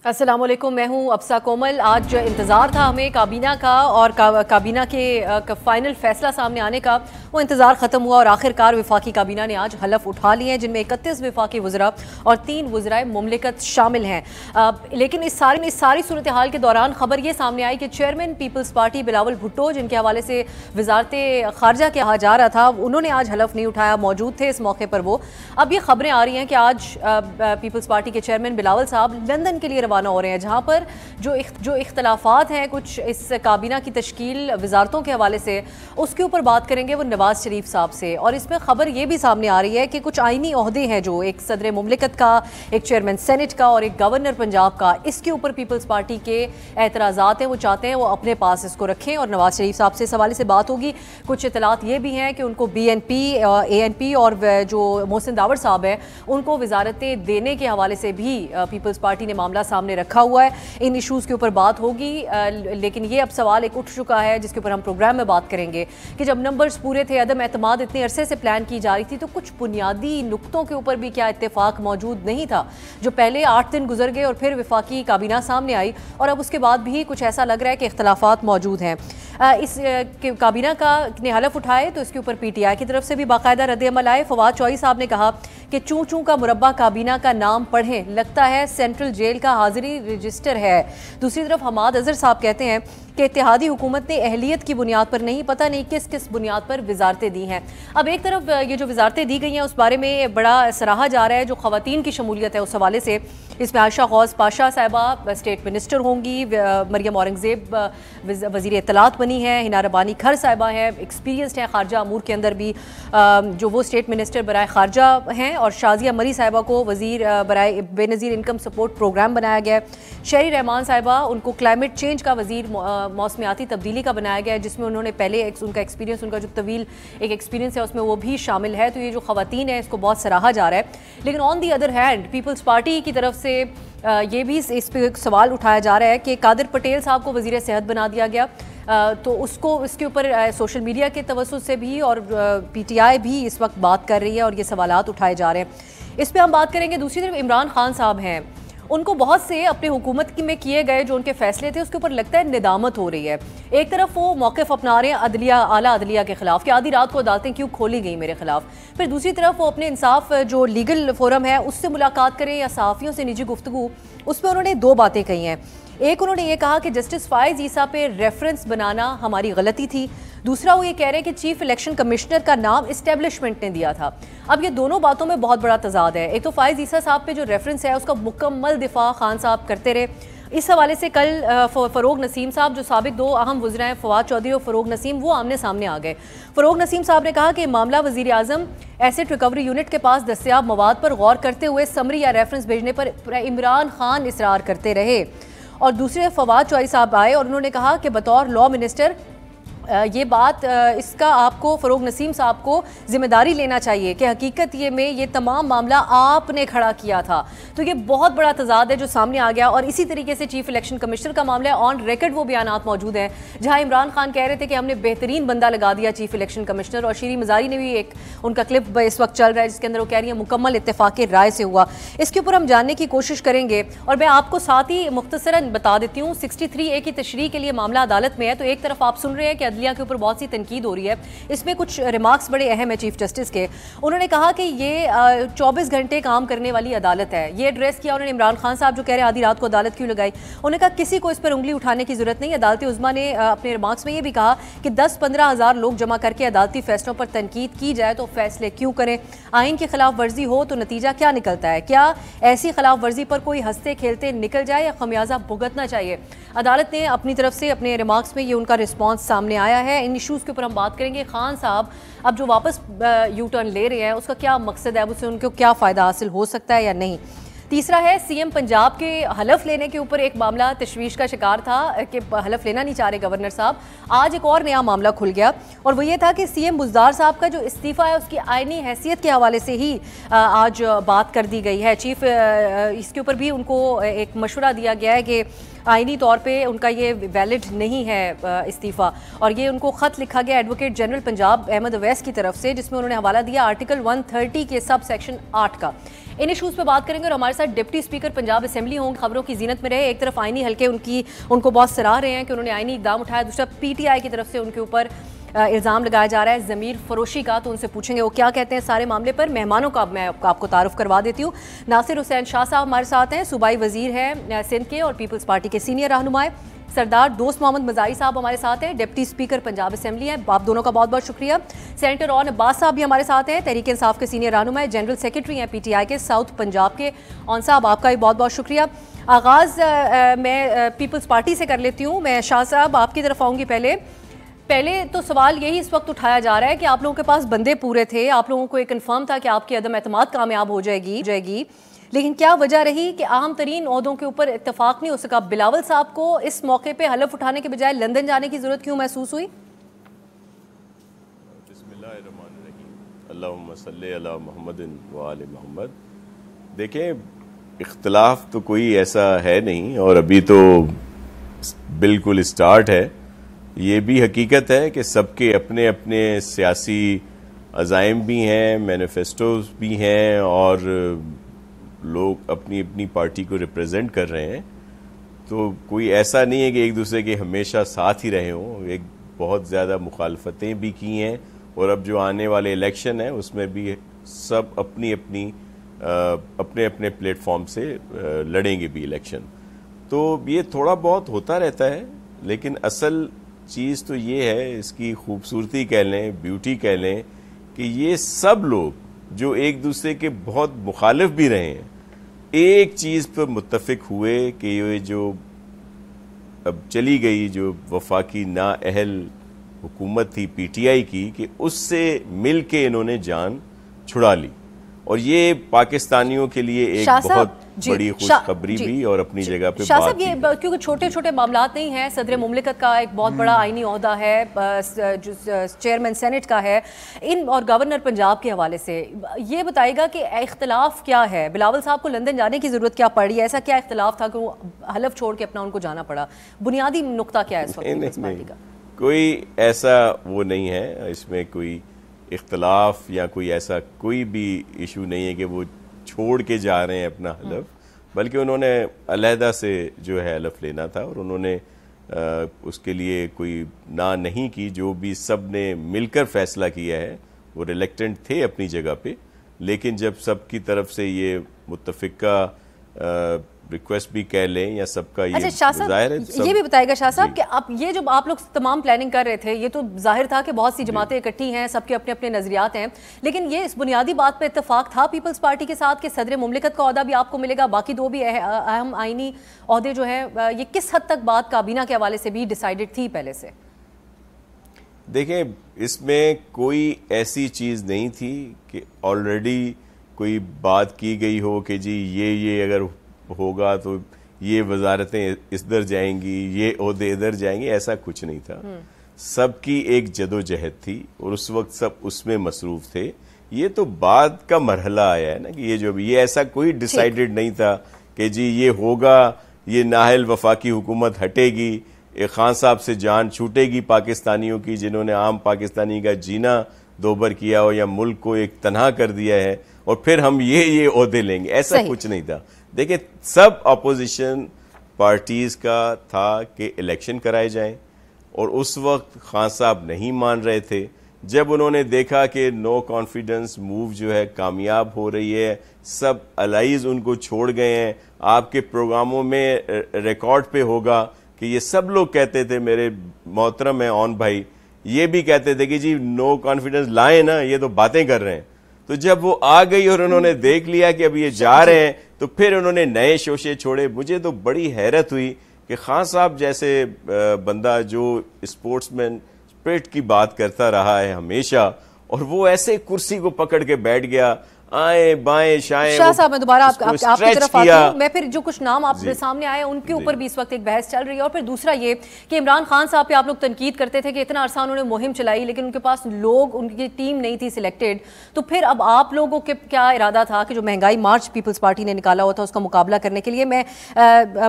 अस्सलाम वालेकुम, मैं हूं अब्सा कोमल। आज इंतज़ार था हमें काबीना का और काबीना के फाइनल फैसला सामने आने का। वो इंतज़ार ख़त्म हुआ और आखिरकार वफाकी काबीना ने आज हलफ उठा लिए हैं, जिनमें 31 वफाकी वज़रा और 3 वज़राए मुमलिकत शामिल हैं। लेकिन इस सारी सूरत हाल के दौरान खबर ये सामने आई कि chairman people's party Bilawal Bhutto, जिनके हवाले से वजारत ख़ारजा कहा जा रहा था, उन्होंने आज हलफ नहीं उठाया, मौजूद थे इस मौके पर वो। अब ये खबरें आ रही हैं कि आज पीपल्स पार्टी के चेयरमैन बिलावल साहब लंदन के लिए रवाना हो रहे हैं, जहाँ पर जो इख्तलाफात हैं कुछ इस काबीना की तश्कील वजारतों के हवाले से, उसके ऊपर बात करेंगे वो नवाज शरीफ साहब से। और इसमें खबर ये भी सामने आ रही है कि कुछ आइनी ओहदे हैं, जो एक सदर मुमलिकत का, एक चेयरमैन सेनेट का और एक गवर्नर पंजाब का, इसके ऊपर पीपल्स पार्टी के एतराज़ात हैं, वो चाहते हैं वो अपने पास इसको रखें और नवाज शरीफ साहब से इस हवाले से बात होगी। कुछ इतलात ये भी हैं कि उनको BNP ANP और जो मोहसिन दावर साहब हैं उनको वजारतें देने के हवाले से भी पीपल्स पार्टी ने मामला सामने रखा हुआ है। इन इशूज़ के ऊपर बात होगी, लेकिन ये अब सवाल एक उठ चुका है जिसके ऊपर हम प्रोग्राम में बात करेंगे कि जब नंबर्स पूरे थे, अदम एतमाद इतने अरसे से प्लान की जा रही थी, तो कुछ बुनियादी नुक्तों के ऊपर भी क्या इत्तेफाक मौजूद नहीं था। जो पहले 8 दिन गुजर गए और फिर वफाकी काबीना सामने आई और अब उसके बाद भी कुछ ऐसा लग रहा है कि इख्तलाफात मौजूद हैं। इस काबीना का ने हलफ उठाए तो इसके ऊपर PTI की तरफ से भी बाकायदा रद्द-ए-अमल आए। फवाद चौधरी साहब ने कहा कि चूं चूं का मुरब्बा काबीना का नाम पढ़ें, लगता है सेंट्रल जेल का हाजिरी रजिस्टर है। दूसरी तरफ हमाद अजहर साहब कहते हैं कि इत्तेहादी हुकूमत ने अहलियत की बुनियाद पर नहीं, पता नहीं किस किस बुनियाद पर वजारतें दी हैं। अब एक तरफ ये जो वजारतें दी गई हैं उस बारे में बड़ा सराहा जा रहा है, जो ख़वातीन की शमूलियत है उस हवाले से। इसमें आयशा गौस पाशा साहिबा स्टेट मिनिस्टर होंगी, मरियम औरंगज़ेब वज़ीर इत्तलात बनी है, हिना रबानी खर साहिबा हैं, एक्सपीरियंसड हैं खारजा अमूर के अंदर भी, जो वो स्टेट मिनिस्टर बराए खारजा हैं, और शाजिया मरी साहिबा को वज़ीर बराए बेनज़ीर इनकम सपोर्ट प्रोग्राम बनाया गया है। शहरी रहमान साहिबा, उनको क्लाइमेट चेंज का वज़ीर मौसमियाती तब्दीली का बनाया गया है, जिसमें उन्होंने पहले उनका एक्सपीरियंस, उनका जो तवील एक एक्सपीरियंस है उसमें वो भी शामिल है। तो ये जो ख़वातीन है इसको बहुत सराहा जा रहा है। लेकिन on the other hand people's party की तरफ से ये भी इस पे सवाल उठाया जा रहा है कि कादिर पटेल साहब को वज़ीर सेहत बना दिया गया, तो उसको इसके ऊपर सोशल मीडिया के तवज्जुह से भी और PTI भी इस वक्त बात कर रही है और ये सवालात उठाए जा रहे हैं। इस पर हम बात करेंगे। दूसरी तरफ इमरान खान साहब हैं, उनको बहुत से अपने हुकूमत में किए गए जो उनके फैसले थे उसके ऊपर लगता है निदामत हो रही है। एक तरफ वो मौक़िफ़ अपना रहे हैं अदलिया, आला अदलिया के खिलाफ कि आधी रात को अदालतें क्यों खोली गई मेरे खिलाफ, फिर दूसरी तरफ वो अपने इंसाफ जो लीगल फोरम है उससे मुलाकात करें या सहाफ़ियों से निजी गुफ्तगू, उस पर उन्होंने 2 बातें कही हैं। एक, उन्होंने ये कहा कि जस्टिस फ़ाइज़ ईसा पे रेफरेंस बनाना हमारी गलती थी। दूसरा, वो ये कह रहे हैं कि चीफ इलेक्शन कमिश्नर का नाम इस्टेब्लिशमेंट ने दिया था। अब ये दोनों बातों में बहुत बड़ा तजाद है। एक तो फ़ाइज़ ईसा साहब पे जो रेफरेंस है उसका मुकम्मल दिफा खान साहब करते रहे। इस हवाले से कल फ़रोग नसीम साहब, जो साबिक 2 अहम वज़रा हैं, फवाद चौधरी और फ़रोग नसीम, वो आमने सामने आ गए। फ़रोग नसीम साहब ने कहा कि मामला वज़ीर आज़म एसेट रिकवरी यूनिट के पास दस्तियाब मवाद पर गौर करते हुए समरी या रेफरेंस भेजने पर इमरान खान इसरार करते रहे। और दूसरे फवाद चौधरी साहब आए और उन्होंने कहा कि बतौर लॉ मिनिस्टर ये बात, इसका आपको फ़रोग नसीम साहब को ज़िम्मेदारी लेना चाहिए कि हकीकत ये तमाम मामला आपने खड़ा किया था। तो ये बहुत बड़ा तजाद है जो सामने आ गया। और इसी तरीके से चीफ इलेक्शन कमिश्नर का मामला है, ऑन रिकॉर्ड वो बयानात मौजूद हैं जहां इमरान खान कह रहे थे कि हमने बेहतरीन बंदा लगा दिया चीफ इलेक्शन कमिश्नर। और शीरी मज़ारी ने भी एक उनका क्लिप इस वक्त चल रहा है जिसके अंदर वो कह रही है मुकम्मल इत्तेफाक राय से हुआ। इसके ऊपर हम जानने की कोशिश करेंगे और मैं आपको साथ ही मुख्तसरन बता देती हूँ 63A की तशरीह के लिए मामला अदालत में है। तो एक तरफ आप सुन रहे हैं कि अदलिया के ऊपर बहुत सी तनकीद हो रही है, इसमें कुछ रिमार्क्स बड़े अहम है चीफ जस्टिस के। उन्होंने कहा कि ये 24 घंटे काम करने वाली अदालत है। ये एड्रेस किया उन्होंने इमरान खान साहब जो कह रहे हैं आधी रात को अदालत क्यों लगाई। उन्होंने कहा किसी को इस पर उंगली उठाने की जरूरत नहीं। अदालती उज़्मा ने अपने रिमार्क्स में ये भी कहा कि 10-15 हज़ार लोग जमा करके अदालती फैसलों पर तनकीद की जाए तो फैसले क्यों करें। आइन की खिलाफ वर्जी हो तो नतीजा क्या निकलता है, क्या ऐसी खिलाफ वर्जी पर कोई हंसते खेलते निकल जाए या खमियाजा भुगतना चाहिए। अदालत ने अपनी तरफ से अपने रिमार्क्स में ये उनका रिस्पॉन्स सामने आया है। इन इशूज़ के ऊपर हम बात करेंगे। खान साहब अब जो वापस यू टर्न ले रहे हैं उसका क्या मकसद है, उससे उनको क्या फ़ायदा हासिल हो सकता है या नहीं। तीसरा है CM पंजाब के हलफ लेने के ऊपर एक मामला तशवीश का शिकार था कि हलफ लेना नहीं चाह रहे गवर्नर साहब। आज एक और नया मामला खुल गया और वो ये था कि CM बुज़दार साहब का जो इस्तीफ़ा है उसकी आइनी हैसियत के हवाले से ही आज बात कर दी गई है। चीफ इसके ऊपर भी उनको एक मशवरा दिया गया है कि आईनी तौर पे उनका ये वैलिड नहीं है इस्तीफ़ा, और ये उनको ख़त लिखा गया एडवोकेट जनरल पंजाब अहमद अवैस की तरफ से, जिसमें उन्होंने हवाला दिया आर्टिकल 130 के सब सेक्शन 8 का। इन इशूज़ पे बात करेंगे और हमारे साथ डिप्टी स्पीकर पंजाब असेंबली होंगे, खबरों की जीनत में रहे। एक तरफ आईनी हल्के उनको बहुत सराह रहे हैं कि उन्होंने आईनी इकदाम उठाया, दूसरा PTI की तरफ से उनके ऊपर इल्ज़ाम लगाया जा रहा है ज़मीर फरोशी का, तो उनसे पूछेंगे वो क्या कहते हैं सारे मामले पर। मेहमानों का मैं आपको तारुफ करवा देती हूँ। नासिर हुसैन शाह साहब हमारे साथ हैं, सूबाई वजीर हैं सिंध के और पीपल्स पार्टी के सीनियर रहनुमाए। सरदार दोस्त मोहम्मद मज़ारी साहब हमारे साथ हैं, डिप्टी स्पीकर पंजाब असेंबली हैं, आप दोनों का बहुत बहुत शुक्रिया। सेनेटर ऑन अब्बास साहब भी हमारे साथ हैं, तहरीक इंसाफ के सीनियर रहनुमा, जनरल सेक्रेटरी हैं PTI के साउथ पंजाब के। ऑन साहब आपका भी बहुत बहुत शुक्रिया। आगाज़ मैं पीपल्स पार्टी से कर लेती हूँ। मैं शाह साहब आपकी तरफ आऊँगी। पहले तो सवाल यही इस वक्त उठाया जा रहा है कि आप लोगों के पास बंदे पूरे थे, आप लोगों को एक कन्फर्म था कि आपकी अदम एतमाद कामयाब हो जाएगी, लेकिन क्या वजह रही कि अहम तरीन ओहदों के ऊपर इत्तफाक नहीं हो सका? बिलावल साहब को इस मौके पे हलफ उठाने के बजाय लंदन जाने की ज़रूरत क्यों महसूस हुई? अल्लाहुम्मा सल्ली अला मुहम्मदिन व आले मुहम्मद। देखें, इख्तिलाफ तो कोई ऐसा है नहीं और अभी तो बिल्कुल स्टार्ट है। ये भी हकीकत है कि सबके अपने अपने सियासी अज़ाइम भी हैं, मैनिफेस्टोज भी हैं और लोग अपनी अपनी पार्टी को रिप्रेजेंट कर रहे हैं। तो कोई ऐसा नहीं है कि एक दूसरे के हमेशा साथ ही रहे हों। एक बहुत ज़्यादा मुखालफतें भी की हैं और अब जो आने वाले इलेक्शन है उसमें भी सब अपनी अपने अपने प्लेटफॉर्म से लड़ेंगे भी इलेक्शन। तो ये थोड़ा बहुत होता रहता है, लेकिन असल चीज़ तो ये है, इसकी खूबसूरती कह लें, ब्यूटी कह लें, कि ये सब लोग जो एक दूसरे के बहुत मुखालिफ भी रहे हैं, एक चीज़ पर मुत्तफिक हुए कि ये जो अब चली गई जो वफाकी नाअहल हुकूमत थी PTI की, कि उससे मिल के इन्होंने जान छुड़ा ली। और ये पाकिस्तानियों के लिए एक बहुत बड़ी खुशखबरी भी और अपनी जगह पे शाह साहब, ये क्योंकि छोटे छोटे मामलात नहीं हैं, सदर मुमलिकत का एक बहुत बड़ा आईनी ओहदा है, चेयरमैन सेनेट का है, इन और गवर्नर पंजाब के हवाले से ये बताइएगा कि इख्तलाफ क्या है? बिलावल साहब को लंदन जाने की ज़रूरत क्या पड़ी? ऐसा क्या इख्तलाफ था कि वो हलफ छोड़ के अपना उनको जाना पड़ा? बुनियादी नुक्ता क्या है इस वक्त पार्टी का? कोई ऐसा वो नहीं है, इसमें कोई इख्तलाफ या कोई ऐसा कोई भी इशू नहीं है कि वो छोड़ के जा रहे हैं अपना हलफ, बल्कि उन्होंने अलहदा से जो है हलफ लेना था और उन्होंने उसके लिए कोई ना नहीं की। जो भी सब ने मिलकर फैसला किया है, वो रिलेक्टेंट थे अपनी जगह पे, लेकिन जब सबकी तरफ से ये मुत्तफिका रिक्वेस्ट भी कह लें या सबका ये जाहिर है। ये भी बताएगा शाह साहब कि आप ये जो आप लोग तमाम प्लानिंग कर रहे थे, ये तो जाहिर था कि बहुत सी जमातें इकट्ठी हैं, सबके अपने अपने नजरियात हैं, लेकिन ये इस बुनियादी बात पे इत्तेफाक था पीपल्स पार्टी के साथ कि सदर मुमलिकत का ओहदा भी आपको मिलेगा, बाकी दो भी अहम आईनी ओहदे जो हैं, ये किस हद तक बात काबीना के हवाले से भी डिसाइडेड थी पहले से? देखें, इसमें कोई ऐसी चीज़ नहीं थी कि ऑलरेडी कोई बात की गई हो कि जी ये अगर होगा तो ये वजारतें इधर जाएंगी, ये ओहदे इधर जाएंगे, ऐसा कुछ नहीं था। सबकी एक जदोजहद थी और उस वक्त सब उसमें मसरूफ थे। ये तो बाद का मरहला आया है ना, कि ये ऐसा कोई डिसाइडेड नहीं था कि जी ये होगा, ये नाहल वफाकी हुकूमत हटेगी, खान साहब से जान छूटेगी पाकिस्तानियों की, जिन्होंने आम पाकिस्तानी का जीना दोबर किया हो या मुल्क को एक तनहा कर दिया है, और फिर हम ये ओहदे लेंगे, ऐसा कुछ नहीं था। देखिए, सब अपोजिशन पार्टीज का था कि इलेक्शन कराए जाएं, और उस वक्त खान साहब नहीं मान रहे थे। जब उन्होंने देखा कि नो कॉन्फिडेंस मूव जो है कामयाब हो रही है, सब अलाइज उनको छोड़ गए हैं, आपके प्रोग्रामों में रिकॉर्ड पे होगा कि ये सब लोग कहते थे, मेरे मोहतरम है ऑन भाई, ये भी कहते थे कि जी नो कॉन्फिडेंस लाए ना, ये तो बातें कर रहे हैं। तो जब वो आ गई और उन्होंने देख लिया कि अब ये जा रहे हैं, तो फिर उन्होंने नए शोशे छोड़े। मुझे तो बड़ी हैरत हुई कि खान साहब जैसे बंदा जो स्पोर्ट्समैन स्पिरिट की बात करता रहा है हमेशा, और वो ऐसे कुर्सी को पकड़ के बैठ गया। آئے بائیں شائیں. شاہ صاحب میں دوبارہ آپ کی طرف آتی ہوں. میں پھر جو کچھ نام آپ سامنے آئے ان کے اوپر بھی اس وقت ایک بحث چل رہی ہے. اور پھر دوسرا یہ کہ عمران خان صاحب پہ آپ لوگ تنقید کرتے تھے کہ اتنا عرصہ انہوں نے مہم چلائی لیکن ان کے پاس لوگ, ان کی ٹیم نہیں تھی سلیکٹڈ. تو پھر اب آپ لوگوں کے کیا ارادہ تھا کہ جو مہنگائی مارچ پیپلز پارٹی نے نکالا ہوا تھا اس کا مقابلہ کرنے کے لیے؟ میں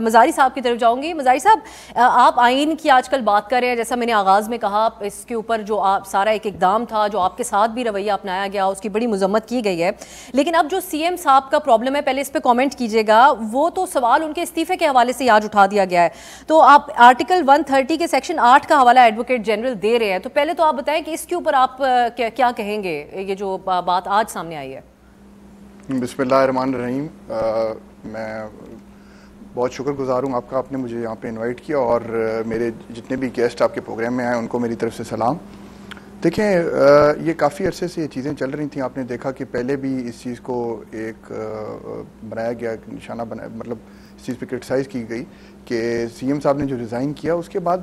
مزاری صاحب کی طرف جاؤں گی. مزاری صاحب, آپ آئین کی آج کل بات کر رہے ہیں, جیسا میں نے آغاز میں کہا, اس کے اوپر جو آپ سارا ایک اقدام تھا جو آپ کے ساتھ بھی رویہ اپنایا گیا اس کی بڑی مذمت کی گئی ہے. لیکن اب جو سی ایم صاحب کا پرابلم ہے, پہلے اس پہ کامنٹ کیجئے گا, وہ تو سوال ان کے استعفے کے حوالے سے آج اٹھا دیا گیا ہے. تو آپ آرٹیکل 130 کے سیکشن 8 کا حوالہ ایڈوکیٹ جنرل دے رہے ہیں, تو پہلے تو آپ بتائیں کہ اس کے اوپر آپ کیا کہیں گے, یہ جو بات آج سامنے آئی ہے؟ بسم اللہ الرحمن الرحیم. میں بہت شکر گزار ہوں آپ کا, آپ نے مجھے یہاں پہ انوائٹ کیا, اور میرے جتنے بھی گیسٹ آپ کے پروگرام میں آئے ان کو میری طرف سے سلام. دیکھیں, یہ کافی عرصے سے یہ چیزیں چل رہی تھیں. آپ نے دیکھا کہ پہلے بھی اس چیز کو ایک بنایا گیا, نشانہ بنا, مطلب اس چیز پہ کرٹیسائز کی گئی کہ سی ایم صاحب نے جو ریزائن کیا اس کے بعد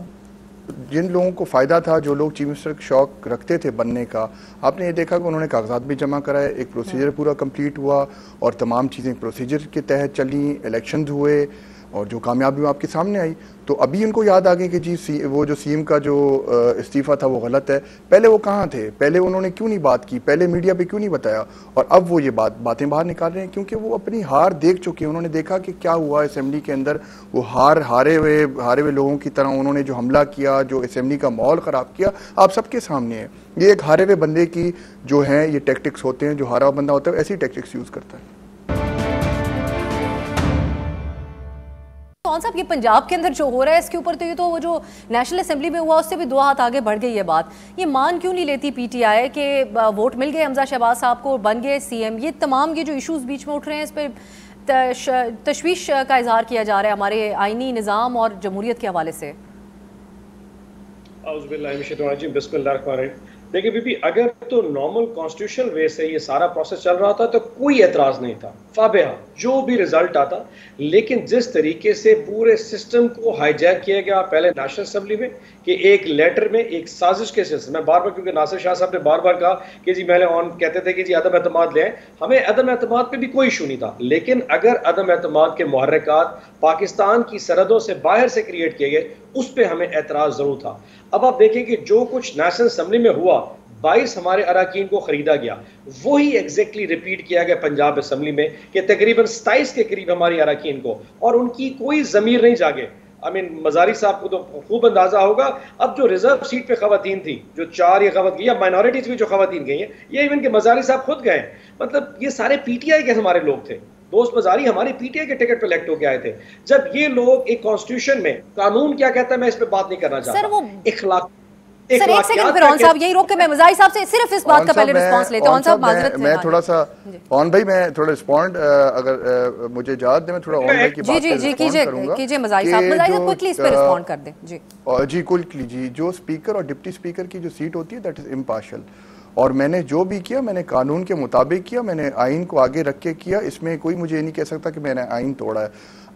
جن لوگوں کو فائدہ تھا, جو لوگ چیف منسٹر کا شوق رکھتے تھے بننے کا, آپ نے یہ دیکھا کہ انہوں نے کاغذات بھی جمع کرائے, ایک پروسیجر پورا کمپلیٹ ہوا اور تمام چیزیں پروسیجر کے تحت چلیں, الیکشنز ہوئے اور جو کامیابی آپ کے سامنے آئی. تو ابھی ان کو یاد آ گئی کہ جی وہ جو سی ایم کا جو استعفیٰ تھا وہ غلط ہے. پہلے وہ کہاں تھے؟ پہلے انہوں نے کیوں نہیں بات کی؟ پہلے میڈیا پہ کیوں نہیں بتایا؟ اور اب وہ یہ باتیں باہر نکال رہے ہیں کیونکہ وہ اپنی ہار دیکھ چکے ہیں. انہوں نے دیکھا کہ کیا ہوا اسمبلی کے اندر. وہ ہارے ہوئے لوگوں کی طرح انہوں نے جو حملہ کیا, جو اسمبلی کا ماحول خراب کیا, آپ سب کے سامنے ہے. یہ ایک ہارے ہوئے بندے کی جو ہیں یہ ٹیکٹکس ہوتے ہیں, جو ہارا ہوا بندہ ہوتا ہے ایسی ٹیکٹکس یوز کرتا ہے. کون صاحب, یہ پنجاب کے اندر جو ہو رہا ہے اس کے اوپر تو یہ تو وہ جو نیشنل اسمبلی میں ہوا اس سے بھی 2 ہاتھ آگے بڑھ گئی ہے بات. یہ مان کیوں نہیں لیتی پی ٹی آئی کہ ووٹ مل گئے حمزہ شہباز صاحب کو, بن گئے سی ایم؟ یہ تمام یہ جو ایشوز بیچ میں اٹھ رہے ہیں اس پہ تشویش کا اظہار کیا جا رہا ہے ہمارے آئینی نظام اور جمہوریت کے حوالے سے. اعوذ باللہ من الشیطان الرجیم, بسم اللہ الرحمن الرحیم. دیکھیں بی اگر تو نارمل کانسٹیٹیوشنل وے سے یہ سارا پروسیس چل رہا تھا تو کوئی اعتراض نہیں تھا, فابہہ جو بھی رزلٹ آتا. لیکن جس طریقے سے پورے سسٹم کو ہائی جیک کیا گیا پہلے نیشنل اسمبلی میں, کہ ایک لیٹر میں ایک سازش کے سلسلے میں بار بار, کیونکہ ناصر شاہ صاحب نے بار بار کہا کہ جی میں کہتے تھے کہ جی عدم اعتماد لے آئیں, ہمیں عدم اعتماد پہ بھی کوئی ایشو نہیں تھا. لیکن اگر عدم اعتماد کے محرکات پاکستان کی سرحدوں سے باہر سے کریٹ کیے گئے اس پہ ہمیں اعتراض ضرور تھا. اب آپ دیکھیں کہ جو کچھ نیشنل اسمبلی میں ہوا, 22 ہمارے اراکین کو خریدا گیا, وہی ایگزیکٹلی ریپیٹ کیا گیا پنجاب اسمبلی میں کہ تقریباً 27 کے قریب ہماری اراکین کو, اور ان کی کوئی ضمیر نہیں جاگے. مزاری صاحب کو تو خوب اندازہ ہوگا. اب جو ریزرو سیٹ پہ خواتین تھی, جو 4 یہ خواتین یا مائنورٹیز میں جو خواتین گئی ہیں, یہ ایون کہ مزاری صاحب خود گئے, مطلب یہ سارے پی ٹی آئی کے ہمارے لوگ تھے. دوست مزاری ہمارے پی ٹی آئی کے ٹکٹ پہ الیکٹ ہو کے آئے تھے. جب یہ لوگ ایک کانسٹیٹیوشن میں قانون کیا کہتا ہے, میں اس پہ بات نہیں کرنا چاہتا, اخلاق. سر ایک سیکنڈ پھر اون صاحب یہی روک کے میں مزاری صاحب سے صرف اس بات کا پہلے رسپانس لیتے ہیں. اون صاحب معذرت سے, میں تھوڑا سا اون بھائی میں تھوڑا رسپونڈ, اگر مجھے اجازت دیں میں تھوڑا اون بھائی کی بات پر رسپونڈ کروں گا. کیجئے مزاری صاحب کوئکلی اس پہ رسپونڈ کر دیں. جی کوئکلی. جی جو اسپیکر اور ڈپٹی اسپیکر کی جو سیٹ ہوتی ہے دیٹ از امپارشل, اور میں نے جو بھی کیا میں نے قانون کے مطابق کیا, میں نے آئین کو آگے رکھ کے کیا. اس میں کوئی مجھے نہیں کہہ سکتا کہ میں نے آئین توڑا ہے.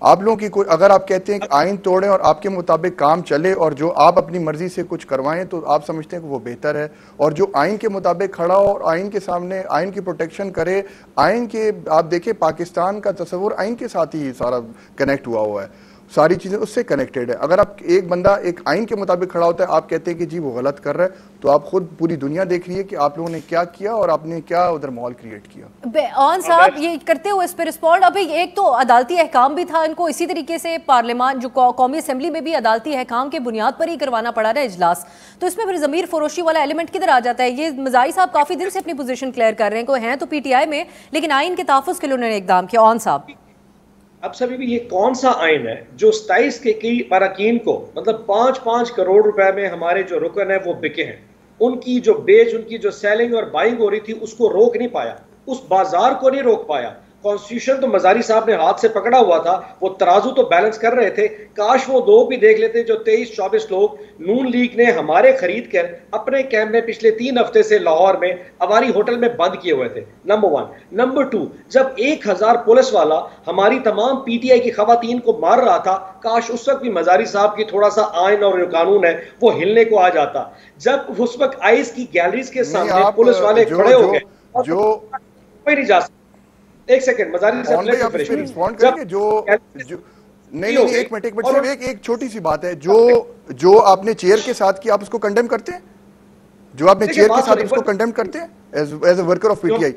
آپ لوگوں کی کوئی, اگر آپ کہتے ہیں کہ آئین توڑیں اور آپ کے مطابق کام چلے اور جو آپ اپنی مرضی سے کچھ کروائیں تو آپ سمجھتے ہیں کہ وہ بہتر ہے, اور جو آئین کے مطابق کھڑا ہو اور آئین کے سامنے آئین کی پروٹیکشن کرے. آئین کے آپ دیکھیں پاکستان کا تصور آئین کے ساتھ ہی سارا کنیکٹ ہوا ہے, ساری چیزیں اس سے کنیکٹڈ ہے. اگر آپ ایک بندہ ایک آئین کے مطابق کھڑا ہوتا ہے, آپ کہتے ہیں کہ جی وہ غلط کر رہا ہے, تو آپ خود پوری دنیا دیکھ رہی ہے کہ آپ لوگوں نے کیا کیا اور آپ نے کیا ادھر ماحول کریٹ کیا. اون صاحب یہ کرتے ہوئے اس پہ رسپونڈ, ابھی ایک تو عدالتی احکام بھی تھا ان کو, اسی طریقے سے پارلیمان جو قومی اسمبلی میں بھی عدالتی احکام کے بنیاد پر ہی کروانا پڑا رہا ہے اجلاس, تو اس میں پھر ضمیر فروشی والا ایلیمنٹ کدھر آ جاتا ہے؟ یہ مزاری صاحب کافی دن سے اپنی پوزیشن کلیئر کر رہے ہیں, کوئی ہیں تو پی ٹی آئی میں, لیکن آئین کے تحفظ کے لیے انہوں نے اقدام کیا. اون صاحب اب سبھی بھی یہ کون سا آئین ہے جو 27 کے کئی اراکین کو, مطلب 5-5 کروڑ روپے میں ہمارے جو رکن ہیں وہ بکے ہیں, ان کی جو ان کی جو سیلنگ اور بائنگ ہو رہی تھی اس کو روک نہیں پایا, اس بازار کو نہیں روک پایا. کانسٹیٹیوشن تو مزاری صاحب نے ہاتھ سے پکڑا ہوا تھا, وہ ترازو تو بیلنس کر رہے تھے. کاش وہ لوگ بھی دیکھ لیتے جو 23-24 لوگ نون لیگ نے ہمارے خرید کر اپنے کیمپ میں پچھلے 3 ہفتے سے لاہور میں ہماری ہوٹل میں بند کیے ہوئے تھے. نمبر 1. نمبر 2, جب 1000 پولیس والا ہماری تمام پی ٹی آئی کی خواتین کو مار رہا تھا, کاش اس وقت بھی مزاری صاحب کی تھوڑا سا آئین اور قانون ہے وہ ہلنے کو آ جاتا. جب اس وقت آئس کی گیلریز کے سامنے پولیس والے کھڑے ہو گئے, कोई नहीं जा सकता। एक सेकंड मजारी साहब, आप इस पे रिस्पॉन्ड करेंगे? जो नहीं, एक मिनट सिर्फ एक छोटी सी बात है, जो आपने चेयर के साथ किया, आप उसको कंडेम करते हैं? जो आपने चेयर के साथ उसको कंडेम करते हैं as a worker of PTI?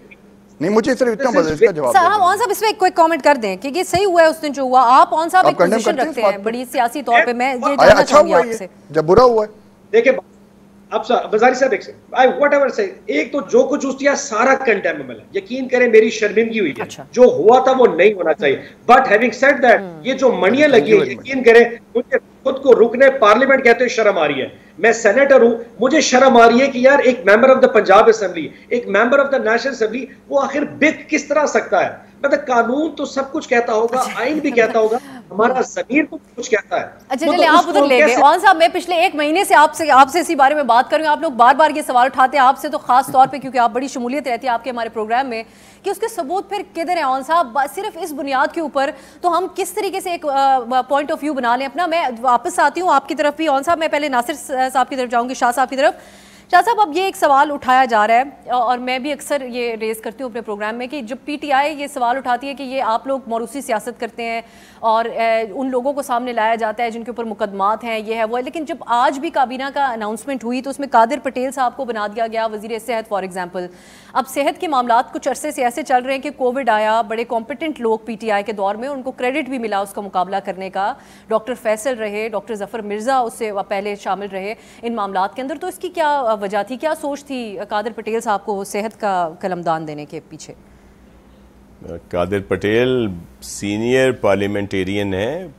नहीं, मुझे सिर्फ इतना बता, इसका जवाब साहब ऑन साहब इसमें एक क्विक कमेंट कर दें कि ये सही हुआ है उस दिन जो हुआ। आप ऑन साहब एक पोजीशन रखते हैं बड़ी सियासी तौर पे, मैं ये जानना चाहूंगी आपसे। जब बुरा हुआ है, देखिए अब बजारी साहब आई व्हाटएवर से, एक तो जो कुछ उसने किया सारा कंडेमेबल है, यकीन करें मेरी शर्मिंदगी हुई है। अच्छा। जो हुआ था वो नहीं होना चाहिए, बट हैविंग सेड दैट ये जो मणियां लगी है, यकीन करें मुझे खुद को रुकने पार्लियामेंट कहते हुए शर्म आ रही है। मैं सेनेटर हूं, मुझे शर्म आ रही है कि यार एक member of the Punjab assembly, एक member of the national assembly, वो आखिर बिक किस तरह सकता है? मतलब कानून तो सब कुछ कहता होगा, आइन भी कहता होगा, हमारा ज़मीर तो कुछ कहता है। अच्छा चलिए आप उधर ले गए। ऑन साहब मैं पिछले एक महीने से आपसे इसी बारे में बात कर रही हूँ। आप लोग बार बार ये सवाल उठाते हैं, आपसे तो खास तौर पे क्योंकि आप बड़ी शमूलियत रहती है आपके हमारे प्रोग्राम में, कि उसके सबूत फिर किधर है ऑन साहब? सिर्फ इस बुनियाद के ऊपर तो हम किस तरीके से एक पॉइंट ऑफ व्यू बना लें अपना। मैं वापस आती हूँ आपकी तरफ भी ऑन साहब, मैं पहले नासिर साहब की तरफ जाऊँगी, शाह साहब की तरफ। शाह साहब अब ये एक सवाल उठाया जा रहा है और मैं भी अक्सर ये रेज़ करती हूँ अपने प्रोग्राम में कि जब पीटीआई ये सवाल उठाती है कि ये आप लोग मौरूसी सियासत करते हैं और उन लोगों को सामने लाया जाता है जिनके ऊपर मुकदमात हैं, ये है वो है, लेकिन जब आज भी काबीना का अनाउंसमेंट हुई तो उसमें कादिर पटेल साहब को बना दिया गया वज़ीर सेहत फॉर एग्जाम्पल। अब सेहत के मामलात कुछ अरसे से ऐसे चल रहे हैं कि कोविड आया, बड़े कॉम्पिटेंट लोग पीटीआई के दौर में, उनको क्रेडिट भी मिला उसका मुकाबला करने का। डॉक्टर फैसल रहे, डॉक्टर जफ़र मिर्ज़ा उससे पहले शामिल रहे इन मामलात के अंदर। तो इसकी क्या वजह थी, क्या सोच थी कादिर पटेल साहब को सेहत का कलमदान देने के पीछे? कादिर पटेल सीनियर पार्लियामेंटेरियन हैं,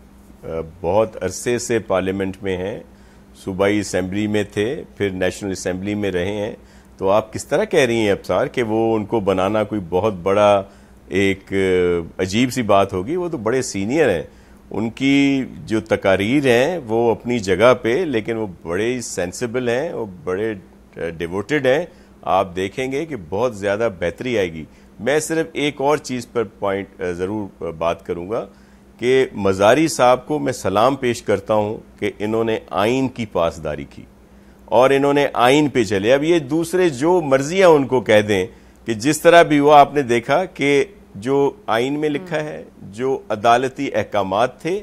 बहुत अरसे से पार्लियामेंट में हैं, सूबाई असेंबली में थे, फिर नेशनल असेंबली में रहे हैं। तो आप किस तरह कह रही हैं अब्सार कि वो उनको बनाना कोई बहुत बड़ा एक अजीब सी बात होगी? वो तो बड़े सीनियर हैं, उनकी जो तकारीर हैं वो अपनी जगह पे, लेकिन वो बड़े सेंसिबल हैं, वो बड़े डिवोटेड हैं। आप देखेंगे कि बहुत ज़्यादा बेहतरी आएगी। मैं सिर्फ एक और चीज़ पर पॉइंट ज़रूर बात करूँगा कि मज़ारी साहब को मैं सलाम पेश करता हूँ कि इन्होंने आइन की पासदारी की और इन्होंने आइन पे चले। अब ये दूसरे जो मर्जियाँ उनको कह दें कि जिस तरह भी हुआ, आपने देखा कि जो आइन में लिखा है, जो अदालती अहकामात थे,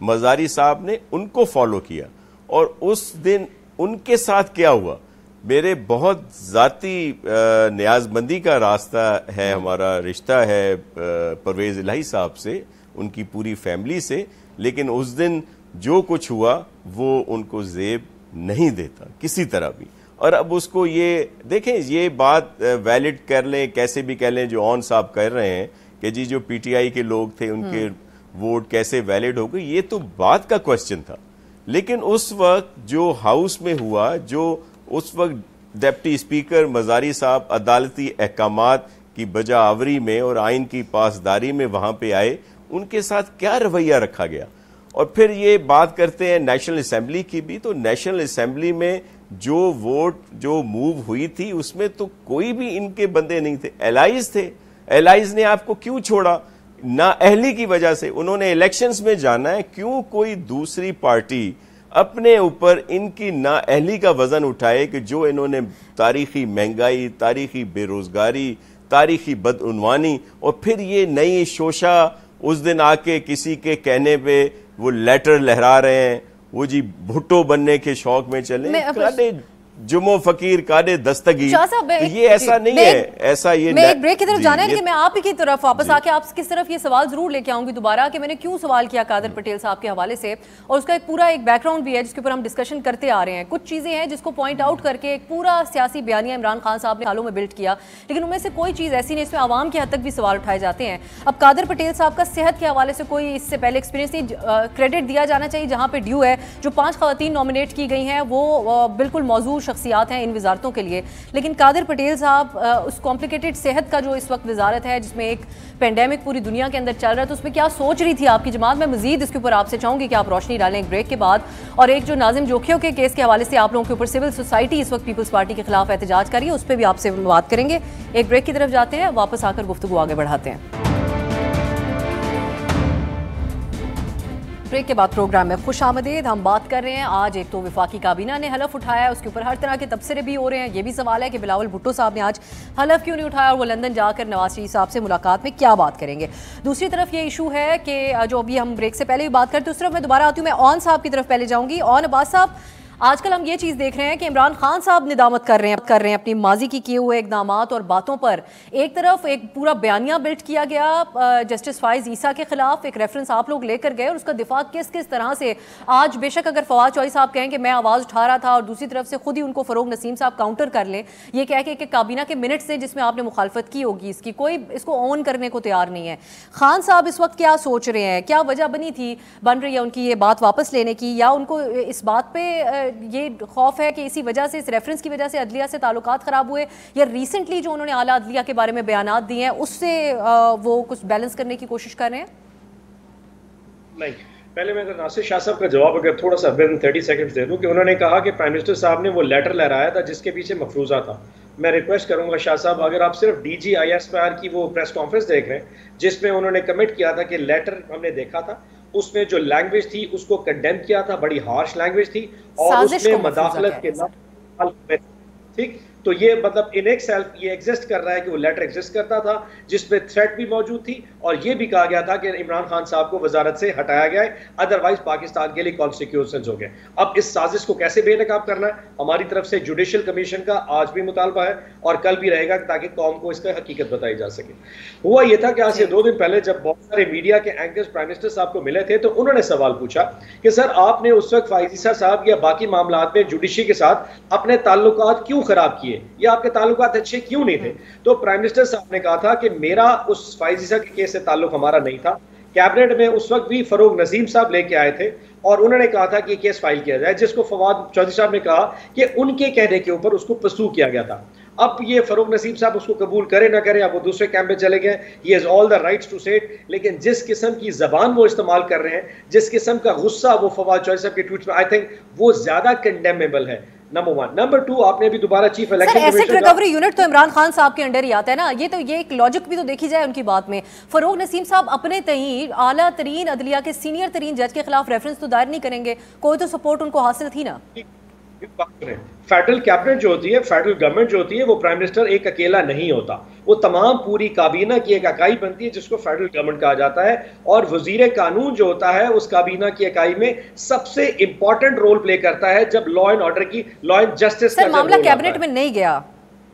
मज़ारी साहब ने उनको फॉलो किया। और उस दिन उनके साथ क्या हुआ, मेरे बहुत ज़ाती न्याज़मंदी का रास्ता है, हमारा रिश्ता है परवेज़ इलाही साहब से, उनकी पूरी फैमिली से, लेकिन उस दिन जो कुछ हुआ वो उनको ज़ेब नहीं देता किसी तरह भी। और अब उसको ये देखें, ये बात वैलिड कर लें, कैसे भी कह लें, जो ऑन साहब कर रहे हैं कि जी जो पीटीआई के लोग थे उनके वोट कैसे वैलिड हो गए, ये तो बात का क्वेश्चन था। लेकिन उस वक्त जो हाउस में हुआ, जो उस वक्त डिप्टी स्पीकर मज़ारी साहब अदालती अहकामात की बजाआवरी में और आइन की पासदारी में वहां पे आए, उनके साथ क्या रवैया रखा गया। और फिर ये बात करते हैं नेशनल असेंबली की भी, तो नेशनल असेंबली में जो वोट जो मूव हुई थी उसमें तो कोई भी इनके बंदे नहीं थे, एलाइज थे। एलाइज ने आपको क्यों छोड़ा? ना अहली की वजह से। उन्होंने इलेक्शंस में जाना है, क्यों कोई दूसरी पार्टी अपने ऊपर इनकी नाअहली का वजन उठाए कि जो इन्होंने तारीखी महंगाई, तारीखी बेरोजगारी, तारीखी बदउनवानी, और फिर ये नई शोशा उस दिन आके किसी के कहने पे वो लेटर लहरा रहे हैं, वो जी भुट्टो बनने के शौक में चले, कादे जुमो फकीर कादे दस्तगीर। तो ये ऐसा नहीं है, ऐसा ये मैं एक ब्रेक की तरफ जाना है, लेकिन मैं आप ही की तरफ वापस आके आप किस तरफ ये सवाल जरूर लेके आऊंगी दोबारा कि मैंने क्यों सवाल किया कादिर पटेल साहब के हवाले से, और उसका एक पूरा एक बैकग्राउंड भी है जिसके ऊपर हम डिस्कशन करते आ रहे हैं। कुछ चीजें हैं जिसको पॉइंट आउट करके एक पूरा सियासी बयानिया इमरान खान साहब ने सालों में बिल्ड किया, लेकिन उनमें से कोई चीज ऐसी नहीं, इसमें आवाम की हद तक भी सवाल उठाए जाते हैं। अब कादिर पटेल साहब का सेहत के हवाले से कोई इससे पहले एक्सपीरियंस नहीं, क्रेडिट दिया जाना चाहिए जहां पे ड्यू है। जो 5 खवातीन नॉमिनेट की गई हैं वो बिल्कुल मौजूद शख्सियात हैं इन वजारतों के लिए, लेकिन कादिर पटेल साहब उस कॉम्प्लिकेटेड सेहत का जो इस वक्त वजारत है जिसमें एक पेंडेमिक पूरी दुनिया के अंदर चल रहा है, तो उसमें क्या सोच रही थी आपकी जमात? मैं मजीद इसके ऊपर आपसे चाहूंगी कि आप रोशनी डालें एक ब्रेक के बाद। और एक जो नाजिम जोखियों के केस के हवाले से आप लोगों के ऊपर सिविल सोसाइटी इस वक्त पीपल्स पार्टी के खिलाफ एहतजाज कर रही है, उस पर भी आपसे बात करेंगे। एक ब्रेक की तरफ जाते हैं, वापस आकर गुफ्तगू आगे बढ़ाते हैं। ब्रेक के बाद प्रोग्राम में खुश आमदीद। हम बात कर रहे हैं आज एक तो वफाकी काबीना ने हलफ उठाया है, उसके ऊपर हर तरह के तबसरे भी हो रहे हैं। ये भी सवाल है कि बिलावल भुट्टो साहब ने आज हलफ क्यों नहीं उठाया और वो लंदन जाकर नवाज शरीफ साहब से मुलाकात में क्या बात करेंगे। दूसरी तरफ ये इशू है कि जो अभी हम ब्रेक से पहले भी बात करते हैं, उस तरफ मैं दोबारा आती हूँ, मैं ऑन साहब की तरफ पहले जाऊँगी। ऑन अब्बास साहब, आजकल हम ये चीज़ देख रहे हैं कि इमरान खान साहब निदामत कर रहे हैं अपनी माजी की किए हुए इकदामात और बातों पर। एक तरफ एक पूरा बयानिया बिल्ड किया गया जस्टिस फाइज ईसा के खिलाफ, एक रेफरेंस आप लोग लेकर गए और उसका दिफा किस किस तरह से आज बेशक अगर फवाद चौधरी साहब कहें कि मैं आवाज़ उठा रहा था और दूसरी तरफ से खुद ही उनको फ़रोग नसीम साहब काउंटर कर लें, ये कह के कि काबीना के मिनट्स से जिसमें आपने मुखालफत की होगी इसकी कोई इसको ऑन करने को तैयार नहीं है। खान साहब इस वक्त क्या सोच रहे हैं, क्या वजह बन रही है उनकी ये बात वापस लेने की, या उनको इस बात पर ये खौफ है कि इसी वजह से, इस रेफरेंस की वजह से अदलिया से ताल्लुकात ख़राब हुए, या रिसेंटली जो उन्होंने आला अदलिया के बारे में बयानात दिए हैं उससे वो कुछ बैलेंस करने की कोशिश कर रहे हैं? नहीं, पहले मैं नासिर शाह साहब का जवाब अगर थोड़ा सा 30 सेकंड्स दे दूं कि उन्होंने कहा कि प्राइम मिनिस्टर साहब ने वो लेटर लहराया था जिसके पीछे मफरूजा था। मैं रिक्वेस्ट करूंगा शाह साहब, अगर आप सिर्फ DGISPR की वो प्रेस कॉन्फ्रेंस देख रहे हैं जिसमें उन्होंने कमिट किया था कि लेटर हमने देखा था, उसमें जो लैंग्वेज थी उसको कंडेम किया था, बड़ी हार्श लैंग्वेज थी और उसमें मदाखलत के ठीक, तो ये मतलब इन एक सेल्फ ये एग्जिस्ट कर रहा है कि वो लेटर एग्जिस्ट करता था जिसमें थ्रेट भी मौजूद थी और ये भी कहा गया था कि इमरान खान साहब को वजारत से हटाया गया है, अदरवाइज पाकिस्तान के लिए कॉन्सिक्वेंसेस हो गए। अब इस साजिश को कैसे बेनकाब करना है, हमारी तरफ से जुडिशियल कमीशन का आज भी मुतालबा है और कल भी रहेगा ताकि कौम को इसका हकीकत बताई जा सके। हुआ ये था कि आज से 2 दिन पहले जब बहुत सारे मीडिया के एंकर्स प्राइम मिनिस्टर साहब को मिले थे तो उन्होंने सवाल पूछा कि सर आपने उस वक्त फाइज ईसा साहब या बाकी मामलात में जुडिशरी के साथ अपने ताल्लुकात क्यों खराब किए या आपके ताल्लुकात अच्छे क्यों नहीं थे? तो प्राइम मिनिस्टर साहब ने कहा था कि मेरा उस फाइज ईसा के केस से ताल्लुक हमारा नहीं था। कैबिनेट में उस वक्त भी फरोग नसीम साहब लेके आए थे और उन्होंने कहा था कि केस फाइल किया जाए, जिसको फवाद चौधरी साहब ने कहा कि उनके कहने के ऊपर उसको परसू किया गया था। अब ये फरोग नसीम साहब उसको कबूल करे ना करे, अब वो दूसरे कैंप में चले गए, he has all the rights to say it, लेकिन जिस किस्म की जबान वो इस्तेमाल कर रहे हैं, जिस किस्म का गुस्सा वो फवाद चौधरी साहब के ट्वीट्स में, आई थिंक वो ज्यादा कंडेमेबल है। नंबर 1। नंबर 2, आपने भी दोबारा chief election asset recovery unit तो इमरान खान साहब के अंडर ही आता है ना, ये एक लॉजिक भी तो देखी जाए उनकी बात में। फरोग नसीम साहब अपने तहीं आला तरीन अदलिया के सीनियर तरीन जज के खिलाफ रेफरेंस तो दायर नहीं करेंगे, कोई तो सपोर्ट उनको हासिल थी ना। फेडरल कैबिनेट जो होती है, फेडरल गवर्नमेंट जो होती है, वो प्राइम मिनिस्टर एक अकेला नहीं होता, वो तमाम पूरी काबीना की एक इकाई बनती है जिसको फेडरल गवर्नमेंट कहा जाता है और वजीर कानून जो होता है उस काबीना की इकाई में सबसे इंपॉर्टेंट रोल प्ले करता है जब लॉ एंड ऑर्डर की, लॉ एंड जस्टिस का मामला कैबिनेट में नहीं गया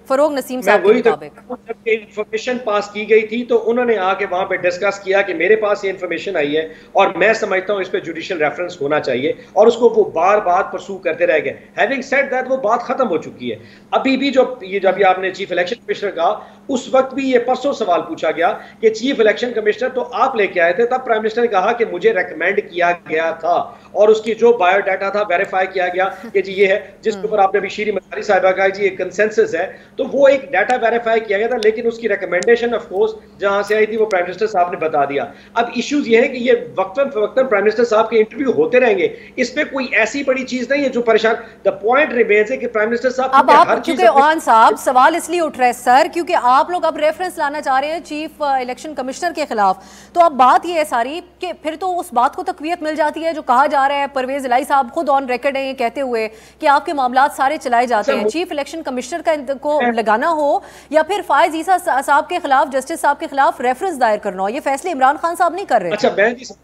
फरोग नसीम साहब के मुताबिक। जब इंफॉर्मेशन पास की गई थी तो उन्होंने आके वहां पे डिस्कस किया कि मेरे पास ये इंफॉर्मेशन आई है और मैं समझता हूं इस पे जुडिशियल रेफरेंस होना चाहिए, और उसको वो बार बार परसू करते रह गए। हैविंग सेड दैट, वो बात खत्म हो चुकी है। अभी भी जब आपने चीफ इलेक्शन कमिश्नर कहा, उस वक्त भी ये परसों सवाल पूछा गया कि चीफ इलेक्शन कमिश्नर तो आप लेके आए थे, तब प्राइम मिनिस्टर ने कहा कि मुझे रेकमेंड किया गया था और उसकी जो बायोडाटा था वेरीफाई किया गया कि जी ये है, जिसके ऊपर आपने अभी शीरी मजारी साहिबा कहा जी ये कंसेंसस है, तो वो एक डाटा वेरीफाई किया गया था, लेकिन उसकी रिकमेंडेशन ऑफ कोर्स जहां से आई थी वो प्राइम मिनिस्टर साहब ने बता दिया। अब इश्यूज ये है कि ये वक्तन फवक्तन प्राइम मिनिस्टर साहब के इंटरव्यू होते रहेंगे, इसमें कोई ऐसी बड़ी चीज नहीं है जो परेशान। द पॉइंट रिमेन्स है कि प्राइम मिनिस्टर साहब अब आप चूंकि ऑन साहब सवाल इसलिए उठ रहा है सर क्योंकि आप लोग अब रेफरेंस लाना चाह रहे हैं चीफ इलेक्शन कमिश्नर के खिलाफ, तो अब बात ये है सारी कि फिर तो उस बात को तकवीयत मिल जाती है जो कहा जा रहा है, परवेज इलाही साहब खुद ऑन रिकॉर्ड है ये कहते हुए कि आपके मामलात सारे चलाए जाते हैं। चीफ इलेक्शन कमिश्नर का को लगाना हो या फिर फाइज ईसा साहब के खिलाफ, जस्टिस साहब के खिलाफ रेफरेंस दायर करना हो, ये फैसले इमरान खान साहब नहीं कर रहे।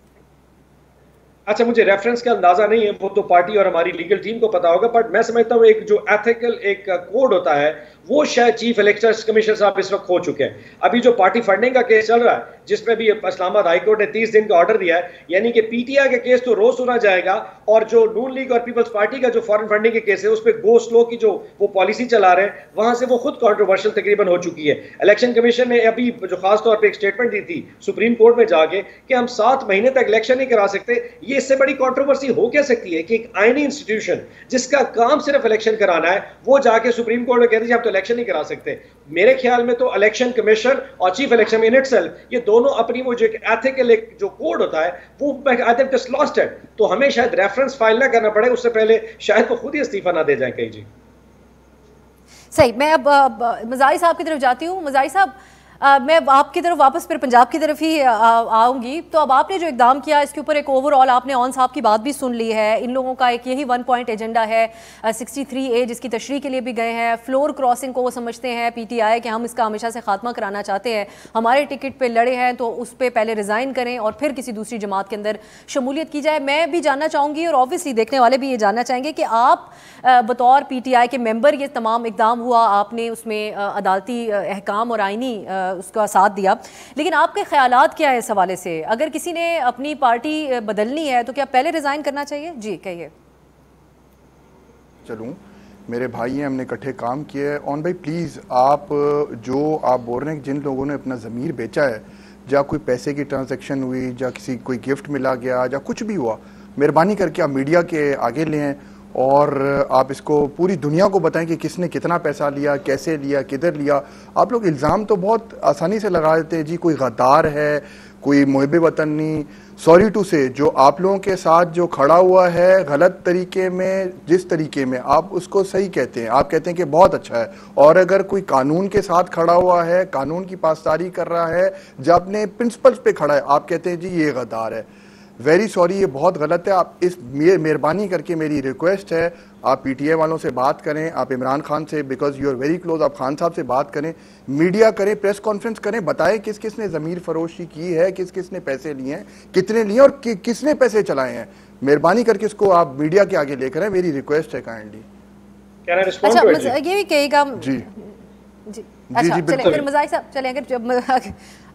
अच्छा मुझे रेफरेंस का अंदाजा नहीं है, वो तो पार्टी और हमारी लीगल टीम को पता होगा, बट मैं समझता हूँ एक जो एथिकल एक कोड होता है वो शायद चीफ इलेक्शन कमिश्नर साहब इस वक्त हो चुके हैं। अभी जो पार्टी फंडिंग का केस चल रहा है जिसमें भी इस्लामाबाद हाई कोर्ट ने 30 दिन का ऑर्डर दिया है, यानी कि पीटीआई का केस तो रोज सुना जाएगा और जो नून लीग और पीपल्स पार्टी का जो फॉरेन फंडिंग के केस है उस पर गो स्लो की जो वो पॉलिसी चला रहे हैं वहां से वो खुद कॉन्ट्रोवर्शियल तकरीबन हो चुकी है। इलेक्शन कमीशन ने अभी जो खास तौर पर एक स्टेटमेंट दी थी सुप्रीम कोर्ट में जाके कि हम 7 महीने तक इलेक्शन नहीं करा सकते, ये इससे बड़ी कॉन्ट्रोवर्सी हो क्या सकती है कि एक आईनी इंस्टीट्यूशन जिसका काम सिर्फ इलेक्शन कराना है वो जाके सुप्रीम कोर्ट में कहते हैं हम तो इलेक्शन नहीं करा सकते। मेरे ख्याल में तो इलेक्शन कमीशन और चीफ इलेक्शन इन इटसेल्फ ये दोनों अपनी वो जो एथिकल एक जो कोड होता है वो आई थिंक जस्ट लॉस्ट है, तो हमें शायद रेफरेंस फाइल ना करना पड़े, उससे पहले शायद वो खुद ही इस्तीफा ना दे जाए कहीं। जी सही, मैं अब मज़ारी साहब की तरफ जाती हूँ। मज़ारी साहब میں آپ کی طرف واپس پھر پنجاب کی طرف ہی آؤں گی. تو اب آپ نے جو اقدام کیا اس کے اوپر ایک اوور آل آپ نے اون صاحب کی بات بھی سن لی ہے. ان لوگوں کا ایک یہی 1 پوائنٹ ایجنڈا ہے 63A جس کی تشریح کے لیے بھی گئے ہیں. فلور کراسنگ کو وہ سمجھتے ہیں پی ٹی آئی کہ ہم اس کا ہمیشہ سے خاتمہ کرانا چاہتے ہیں. ہمارے ٹکٹ پہ لڑے ہیں تو اس پہ پہلے ریزائن کریں اور پھر کسی دوسری جماعت کے اندر شمولیت کی جائے. میں بھی جاننا چاہوں گی اور آبویسلی دیکھنے والے بھی یہ جاننا چاہیں گے کہ آپ بطور پی ٹی آئی کے ممبر یہ تمام اقدام ہوا, آپ نے اس میں عدالتی احکام اور آئینی اس کا ساتھ دیا, لیکن آپ کے خیالات کیا ہے اس حوالے سے؟ اگر کسی نے اپنی پارٹی بدلنی ہے تو کیا پہلے ریزائن کرنا چاہیے؟ جی کہیے. چلوں میرے بھائی ہیں, ہم نے اکٹھے کام کیا ہے. اون بھائی پلیز آپ جو آپ بول رہے ہیں کہ جن لوگوں نے اپنا ضمیر بیچا ہے, جہاں کوئی پیسے کی ٹرانزیکشن ہوئی, جہاں کسی کوئی گفٹ ملا گیا, جہاں کچھ بھی ہوا, مہربانی کر کے آپ میڈیا کے آگے لیں اور آپ اس کو پوری دنیا کو بتائیں کہ کس نے کتنا پیسہ لیا, کیسے لیا, کدھر لیا. آپ لوگ الزام تو بہت آسانی سے لگا دیتے ہیں, جی کوئی غدار ہے, کوئی محب وطن نہیں. سوری ٹو سے جو آپ لوگوں کے ساتھ جو کھڑا ہوا ہے غلط طریقے میں, جس طریقے میں آپ اس کو صحیح کہتے ہیں, آپ کہتے ہیں کہ بہت اچھا ہے. اور اگر کوئی قانون کے ساتھ کھڑا ہوا ہے, قانون کی پاسداری کر رہا ہے, جب اپنے پرنسپلز پہ کھڑا ہے, آپ کہتے ہیں جی یہ غدار ہے. ویری سوری, یہ بہت غلط ہے. آپ اس مہربانی کر کے میری ریکویسٹ ہے, آپ پی ٹی آئی والوں سے بات کریں, آپ عمران خان سے, because you are very close, آپ خان صاحب سے بات کریں, میڈیا کریں, پریس کانفرنس کریں, بتائیں کس کس نے ضمیر فروشی کی ہے, کس کس نے پیسے لیے ہیں, کتنے لیے اور کس نے پیسے چلائے ہیں. مہربانی کر کے اس کو آپ میڈیا کے آگے لے کر آئیں, میری ریکویسٹ ہے کائنڈلی. اچھا یہ بھی کہے گا. جی جی اچھا چلیں مزاحی صاحب, چلیں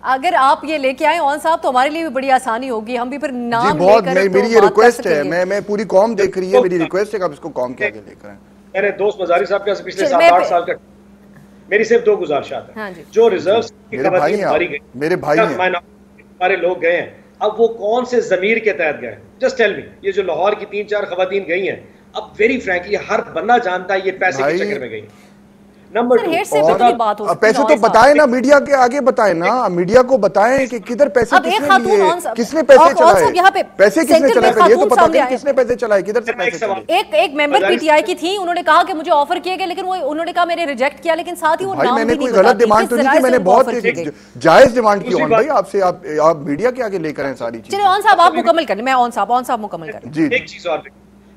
اگر آپ یہ لے کے آئیں اون صاحب تو ہمارے لیے بھی بڑی آسانی ہوگی, ہم بھی پھر نام لے کر میری یہ ریکویسٹ ہے, میں پوری قوم دیکھ رہی ہے, میری ریکویسٹ ہے کہ آپ اس کو قوم کے آگے لے کر آئیں. میرے دوست مزاری صاحب کا پچھلے 7-8 سال کا میری صرف 2 گزارشات ہیں. جو ریزروز کی خواتین ماری گئی, میرے بھائی ہیں, ہمارے لوگ گئے ہیں, اب وہ کون سے ضمیر کے تحت گئے؟ Just tell me. یہ جو لاہور کی 3-4 خواتین گئی ہیں, اب ویری فرینکلی ہر بندہ جانتا ہے یہ پیسے کے چکر میں گئی. نمبر 2 پیسے تو بتائیں نا, میڈیا کے آگے بتائیں نا, میڈیا کو بتائیں کہ کدھر پیسے کس نے لیے, کس نے پیسے چلائے, پیسے کس نے چلائے, یہ تو پتا کریں کس نے پیسے چلائے, کدھر سے پیسے چلائے. ایک ممبر پی ٹی آئی کی تھی, انہوں نے کہا کہ مجھے آفر کیے گئے, لیکن وہ انہوں نے کہا میں نے ریجیکٹ کیا, لیکن ساتھ ہی وہ نام بھی نہیں بتا. میں نے کوئی غلط ڈیمانڈ تو نہیں کی, میں نے بہت جائز ڈیمانڈ کی. بھائی آپ سے آپ میڈیا کے آگے لے کر آئیں ساری چیزیں. چلیں اون صاحب آپ مکمل کریں, میں اون صاحب مکمل کریں. جی ایک چیز اور,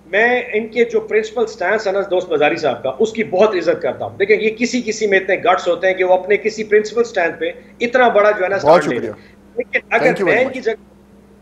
میں ان کے جو پرنسپل سٹانس ہے نا دوست مزاری صاحب کا, اس کی بہت عزت کرتا ہوں. دیکھیں یہ کسی میں اتنے گٹس ہوتے ہیں کہ وہ اپنے کسی پرنسپل سٹانس پہ اتنا بڑا جو ہے نا بہت شکریہ. لیکن اگر میں ان کی جگہ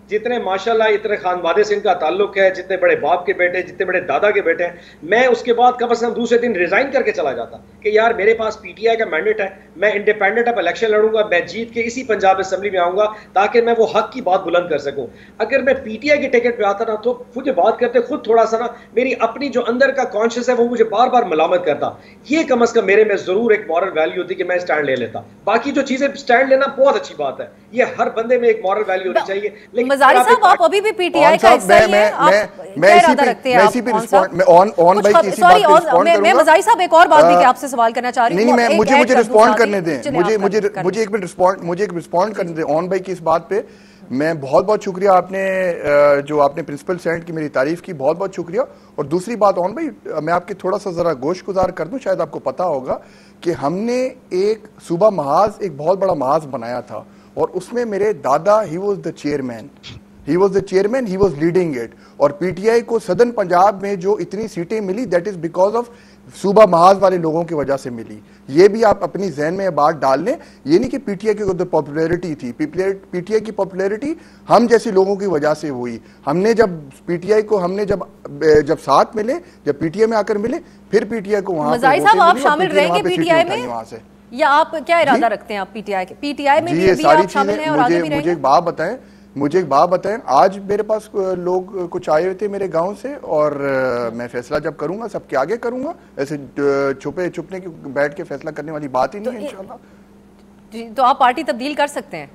جتنے ماشاءاللہ اتنے خانوادے سے ان کا تعلق ہے, جتنے بڑے باپ کے بیٹے, جتنے بڑے دادا کے بیٹے ہیں, میں اس کے بعد کم از کم دوسرے دن ریزائن کر کے چلا جاتا کہ یار میرے پاس پی ٹی آئی کا مینڈیٹ ہے, میں انڈیپینڈنٹ اب الیکشن لڑوں گا, میں جیت کے اسی پنجاب اسمبلی میں آؤں گا تاکہ میں وہ حق کی بات بلند کر سکوں. اگر میں پی ٹی آئی کے ٹکٹ پہ آتا نا تو مجھے بات کرتے خود تھوڑا سا نا میری اپنی جو اندر کا کانشیس ہے وہ مجھے بار بار ملامت کرتا. یہ کم از کم میرے میں ضرور ایک مورل ویلیو ہوتی کہ میں اسٹینڈ لے لیتا. باقی جو چیزیں اسٹینڈ لینا بہت اچھی بات ہے, یہ ہر بندے میں ایک مورل ویلیو ہونی چاہیے. لیکن مزاری صاحب آپ ابھی بھی پی ٹی آئی کا حصہ ہی ہیں, آپ کیا ارادہ رکھتے ہیں میں مزاری صاحب ایک اور بات بھی کہ آپ سے سوال کرنا چاہ رہی ہوں. نہیں مجھے رسپونڈ کرنے دیں, مجھے ایک منٹ رسپونڈ کرنے دیں اون بھائی کی اس بات پہ. میں بہت شکریہ, آپ نے جو آپ نے پرنسپل سینٹ کی میری تعریف کی, بہت شکریہ. اور دوسری بات اون بھائی, میں آپ کی تھوڑا سا ذرا گوش گزار کر دوں, شاید آپ کو پتا ہوگا کہ ہم نے ایک صوبہ محاذ, ایک بہت بڑا محاذ بنایا تھا, اور اس میں میرے دادا he was the chairman, he was leading it. اور پی ٹی آئی کو سدرن پنجاب میں جو اتنی سیٹیں ملی, دیٹ از بیکاز آف صوبہ محاذ والے لوگوں کی وجہ سے ملی. یہ بھی آپ اپنی ذہن میں بات ڈال لیں. یہ نہیں کہ پی ٹی آئی کی پاپولیرٹی تھی, پی ٹی آئی کی پاپولیرٹی ہم جیسے لوگوں کی وجہ سے ہوئی. ہم نے جب پی ٹی آئی کو, ہم نے جب ساتھ ملے, جب پی ٹی آئی میں آ کر ملے, پھر پی ٹی آئی کو وہاں مزاری صاحب آپ شامل رہیں گے پی ٹی آئی میں, یا آپ کیا ارادہ رکھتے ہیں آپ پی ٹی آئی کے, پی ٹی آئی میں بھی آپ شامل ہیں اور آگے بھی رہیں گے؟ مجھے ایک بات بتائیں, آج میرے پاس لوگ کچھ آئے ہوئے تھے میرے گاؤں سے, اور میں فیصلہ جب کروں گا سب کے آگے کروں گا, ایسے چھپنے کے بیٹھ کے فیصلہ کرنے والی بات ہی نہیں ہے انشاءاللہ. جی تو آپ پارٹی تبدیل کر سکتے ہیں؟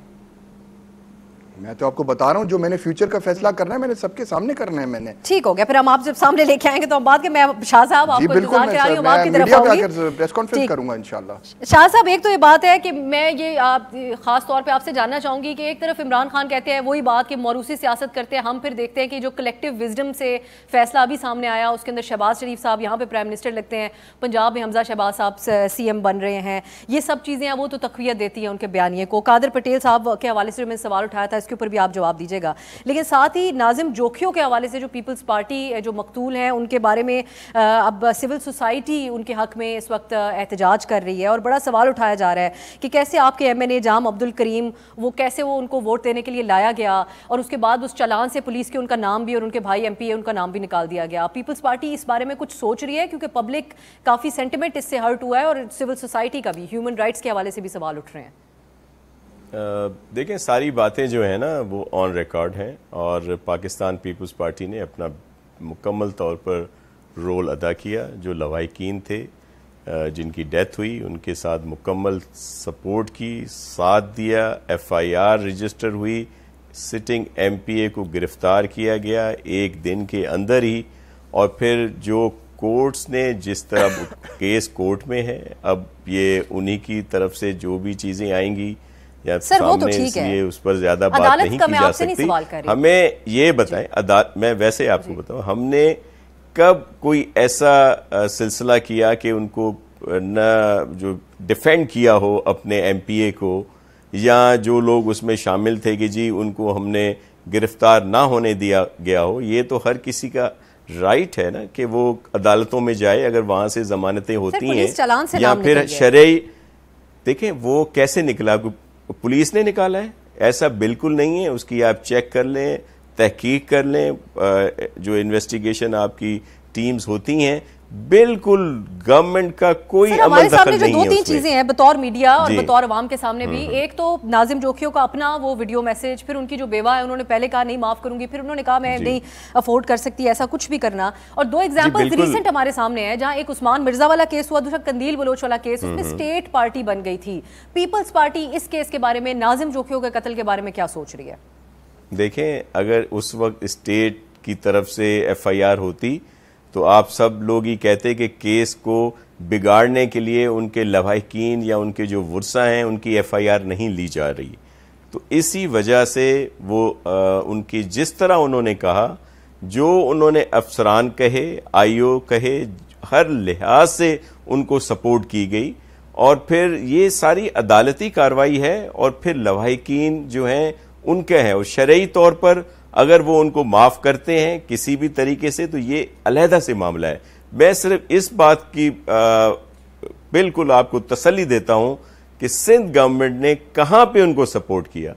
میں تو آپ کو بتا رہا ہوں جو میں نے فیوچر کا فیصلہ کرنا ہے میں نے سب کے سامنے کرنا ہے. میں نے ٹھیک ہو گیا, پھر ہم آپ جب سامنے لے کے آئیں گے تو ہم بات کے, میں شاہ صاحب آپ کو انتظار کرا رہی ہوں, آپ کی طرف آؤں گی, پریس کانفرنس کروں گا انشاءاللہ. شاہ صاحب ایک تو یہ بات ہے کہ میں یہ خاص طور پہ آپ سے جاننا چاہوں گی کہ ایک طرف عمران خان کہتے ہیں وہی بات کہ موروثی سیاست کرتے ہیں, ہم پھر دیکھتے ہیں کہ جو کلیکٹیو وزڈم سے فیصلہ ابھی سامنے آیا اس کے اندر شہباز شریف صاحب یہاں پہ پرائم منسٹر لگتے ہیں, پنجاب میں حمزہ شہباز صاحب سی ایم بن رہے ہیں, یہ سب چیزیں ہیں وہ تو تقویت دیتی ہیں ان کے بیانیے کو. قادر پٹیل صاحب کے حوالے سے میں سوال اٹھایا تھا, اس کے اوپر بھی آپ جواب دیجیے گا. لیکن ساتھ ہی ناظم جوکھیوں کے حوالے سے جو پیپلز پارٹی جو مقتول ہیں ان کے بارے میں اب سول سوسائٹی ان کے حق میں اس وقت احتجاج کر رہی ہے, اور بڑا سوال اٹھایا جا رہا ہے کہ کیسے آپ کے ایم این اے جام عبد الکریم کیسے وہ ان کو ووٹ دینے کے لیے لایا گیا, اور اس کے بعد اس چالان سے پولیس کے ان کا نام بھی اور ان کے بھائی ایم پی اے ان کا نام بھی نکال دیا گیا. پیپلز پارٹی اس بارے میں کچھ سوچ رہی ہے, کیونکہ پبلک کافی سینٹیمنٹ اس سے ہرٹ ہوا ہے, اور سول سوسائٹی کا بھی ہیومن رائٹس کے حوالے سے بھی سوال اٹھ رہے ہیں. دیکھیں ساری باتیں جو ہیں نا وہ آن ریکارڈ ہیں, اور پاکستان پیپلز پارٹی نے اپنا مکمل طور پر رول ادا کیا. جو لواحقین تھے جن کی ڈیتھ ہوئی ان کے ساتھ مکمل سپورٹ کی, ساتھ دیا, ایف آئی آر رجسٹر ہوئی, سٹنگ ایم پی اے کو گرفتار کیا گیا ایک دن کے اندر ہی, اور پھر جو کورٹس نے جس طرح کیس کورٹ میں ہے, اب یہ انہی کی طرف سے جو بھی چیزیں آئیں گی یا سامنے, اس لیے اس پر زیادہ بات نہیں کی جا سکتی. ہمیں یہ بتائیں, میں ویسے آپ کو بتاؤں, ہم نے کب کوئی ایسا سلسلہ کیا کہ ان کو نہ جو ڈیفینڈ کیا ہو اپنے ایم پی اے کو, یا جو لوگ اس میں شامل تھے کہ جی ان کو ہم نے گرفتار نہ ہونے دیا گیا ہو. یہ تو ہر کسی کا رائٹ ہے نا کہ وہ عدالتوں میں جائے, اگر وہاں سے ضمانتیں ہوتی ہیں یا پھر شرعی. دیکھیں وہ کیسے نکلا, پولیس نے نکالا ہے, ایسا بالکل نہیں ہے. اس کی آپ چیک کر لیں, تحقیق کر لیں, جو انویسٹیگیشن آپ کی ٹیمز ہوتی ہیں, بالکل گورنمنٹ کا کوئی عمل دخل نہیں ہے. دو تین چیزیں ہیں بطور میڈیا اور بطور عوام کے سامنے بھی. ایک تو ناظم جوکھیوں کا اپنا وہ ویڈیو میسج, پھر ان کی جو بیوہ ہے انہوں نے پہلے کہا نہیں معاف کروں گی, پھر انہوں نے کہا میں نہیں افورڈ کر سکتی ایسا کچھ بھی کرنا. اور دو ایگزامپل ریسنٹ ہمارے سامنے ہیں, جہاں ایک عثمان مرزا والا کیس ہوا, دوسرا قندیل بلوچ والا کیس, اس میں اسٹیٹ پارٹی بن گئی تھی. پیپلز پارٹی اس کیس کے بارے میں, ناظم جوکھیوں کے قتل کے بارے میں کیا سوچ رہی ہے؟ دیکھیں اگر اس وقت اسٹیٹ کی طرف سے ایف آئی آر ہوتی تو آپ سب لوگ ہی کہتے کہ کیس کو بگاڑنے کے لیے ان کے لواحقین یا ان کے جو ورثاء ہیں ان کی ایف آئی آر نہیں لی جا رہی. تو اسی وجہ سے وہ ان کی جس طرح انہوں نے کہا, جو انہوں نے افسران کہے, آئی او کہے, ہر لحاظ سے ان کو سپورٹ کی گئی. اور پھر یہ ساری عدالتی کارروائی ہے, اور پھر لواحقین جو ہیں ان کے ہیں, اور شرعی طور پر اگر وہ ان کو معاف کرتے ہیں کسی بھی طریقے سے تو یہ علیحدہ سے معاملہ ہے. میں صرف اس بات کی بالکل آپ کو تسلی دیتا ہوں کہ سندھ گورنمنٹ نے کہاں پہ ان کو سپورٹ کیا,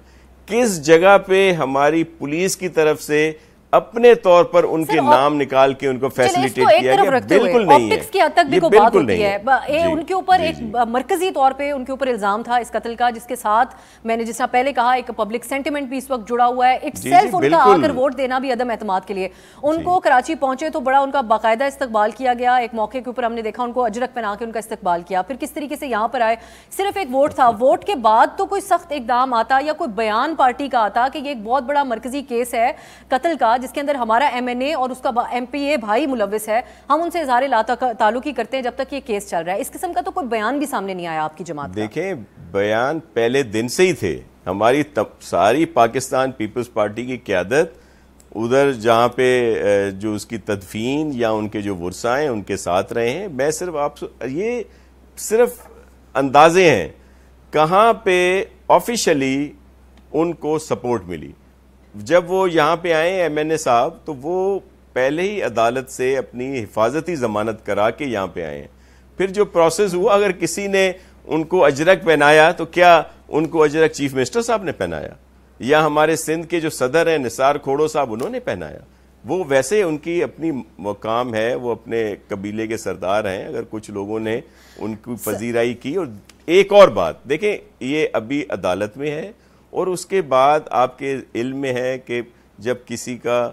کس جگہ پہ ہماری پولیس کی طرف سے اپنے طور پر ان کے نام نکال کے ان کو فیسیلیٹیٹ کیا گیا. بالکل نہیں ہے, کی حد تک بھی کوئی بات ہوتی ہے. ان کے اوپر ایک مرکزی طور پہ ان کے اوپر الزام تھا اس قتل کا, جس کے ساتھ میں نے جس طرح پہلے کہا ایک پبلک سینٹیمنٹ بھی اس وقت جڑا ہوا ہے. اٹ سیلف ان کا آ کر ووٹ دینا بھی عدم اعتماد کے لیے. ان کو کراچی پہنچے تو بڑا ان کا باقاعدہ استقبال کیا گیا. ایک موقع کے اوپر ہم نے دیکھا ان کو اجرک پہنا کے ان کا استقبال کیا. پھر کس طریقے سے یہاں پر آئے, صرف ایک ووٹ تھا. ووٹ کے بعد تو کوئی سخت اقدام آتا یا کوئی بیان پارٹی کا آتا کہ یہ ایک بہت بڑا مرکزی کیس ہے قتل کا, جس کے اندر ہمارا ایم این اے اور اس کا ایم پی اے بھائی ملوث ہے, ہم ان سے اظہار لا تعلقی کرتے ہیں جب تک یہ کیس چل رہا ہے. اس قسم کا تو کوئی بیان بھی سامنے نہیں آیا آپ کی جماعت کا. دیکھیں بیان پہلے دن سے ہی تھے. ہماری ساری پاکستان پیپلز پارٹی کی قیادت ادھر جہاں پہ جو اس کی تدفین یا ان کے جو ورثاء ہیں ان کے ساتھ رہے ہیں. میں صرف یہ صرف اندازے ہیں کہاں پہ آفیشلی ان کو سپورٹ ملی. جب وہ یہاں پہ آئے ایم این اے صاحب, تو وہ پہلے ہی عدالت سے اپنی حفاظتی ضمانت کرا کے یہاں پہ آئے ہیں. پھر جو پروسیس ہوا, اگر کسی نے ان کو اجرک پہنایا تو کیا ان کو اجرک چیف منسٹر صاحب نے پہنایا, یا ہمارے سندھ کے جو صدر ہیں نثار کھوڑو صاحب انہوں نے پہنایا؟ وہ ویسے ان کی اپنی مقام ہے, وہ اپنے قبیلے کے سردار ہیں. اگر کچھ لوگوں نے ان کی پذیرائی کی. اور ایک اور بات دیکھیں, یہ ابھی عدالت میں ہے, اور اس کے بعد آپ کے علم میں ہے کہ جب کسی کا